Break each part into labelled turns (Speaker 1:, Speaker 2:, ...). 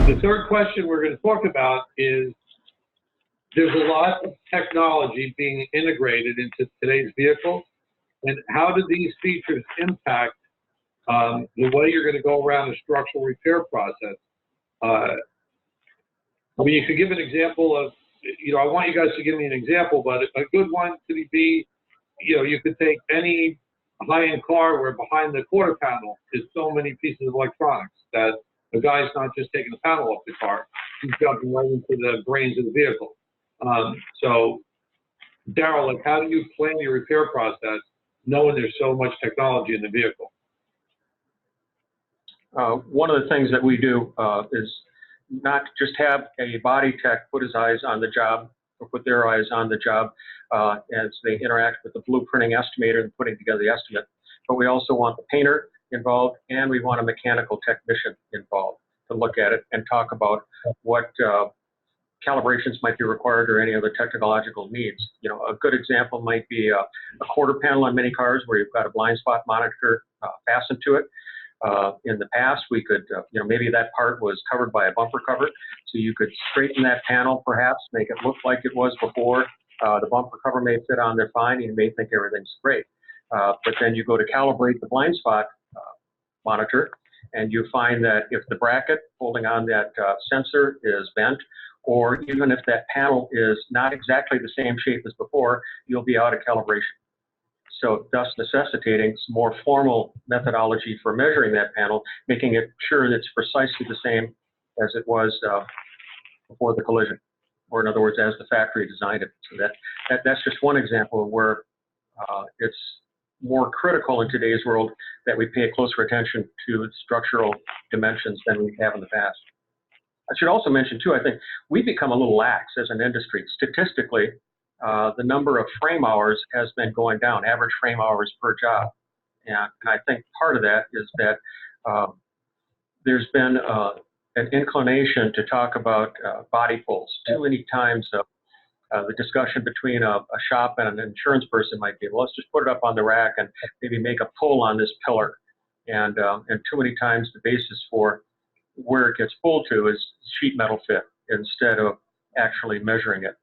Speaker 1: The third question we're going to talk about is there's a lot of technology being integrated into today's vehicles, and how do these features impact the way you're going to go around the structural repair process? I mean, you could give an example of, I want you guys to give me an example, but a good one could be, you could take any high-end car where behind the quarter panel is so many pieces of electronics that the guy's not just taking the panel off the car, he's jumping right into the brains of the vehicle. So, Daryl, like, how do you plan your repair process knowing there's so much technology in the vehicle?
Speaker 2: One of the things that we do is not just have a body tech put his eyes on the job or put their eyes on the job as they interact with the blueprinting estimator and putting together the estimate, but we also want the painter involved, and we want a mechanical technician involved to look at it and talk about what calibrations might be required or any other technological needs. A good example might be a quarter panel on many cars where you've got a blind spot monitor fastened to it. In the past, we could, maybe that part was covered by a bumper cover, so you could straighten that panel perhaps, make it look like it was before. The bumper cover may fit on there fine, and you may think everything's great. But then you go to calibrate the blind spot monitor, and you find that if the bracket holding on that sensor is bent, or even if that panel is not exactly the same shape as before, you'll be out of calibration. So thus necessitating some more formal methodology for measuring that panel, making it sure that it's precisely the same as it was before the collision, or in other words, as the factory designed it. So that's just one example of where it's more critical in today's world that we pay closer attention to structural dimensions than we have in the past. I should also mention too, I think we've become a little lax as an industry. Statistically, the number of frame hours has been going down, average frame hours per job. And I think part of that is that there's been an inclination to talk about body pulls. Too many times the discussion between a shop and an insurance person might be, well, let's just put it up on the rack and maybe make a pull on this pillar. And too many times the basis for where it gets pulled to is sheet metal fit instead of actually measuring it.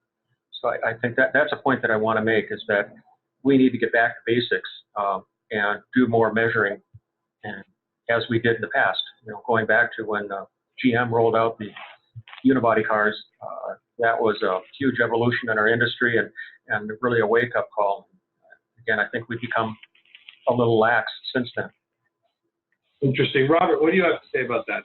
Speaker 2: So I think that's a point that I want to make, is that we need to get back to basics and do more measuring, and as we did in the past. Going back to when GM rolled out the unibody cars, that was a huge evolution in our industry and really a wake-up call. Again, I think we've become a little lax since then.
Speaker 1: Interesting. Robert, what do you have to say about that?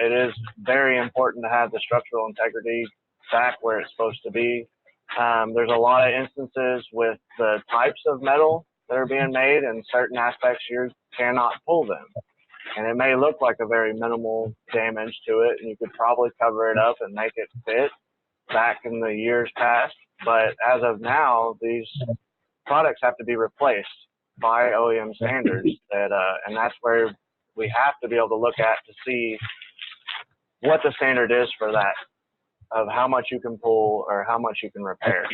Speaker 3: It is very important to have the structural integrity back where it's supposed to be. There's a lot of instances with the types of metal that are being made, and certain aspects you cannot pull them. And it may look like a very minimal damage to it, and you could probably cover it up and make it fit back in the years past. But as of now, these products have to be replaced by OEM standards, and that's where we have to be able to look at to see what the standard is for that, of how much you can pull or how much you can repair.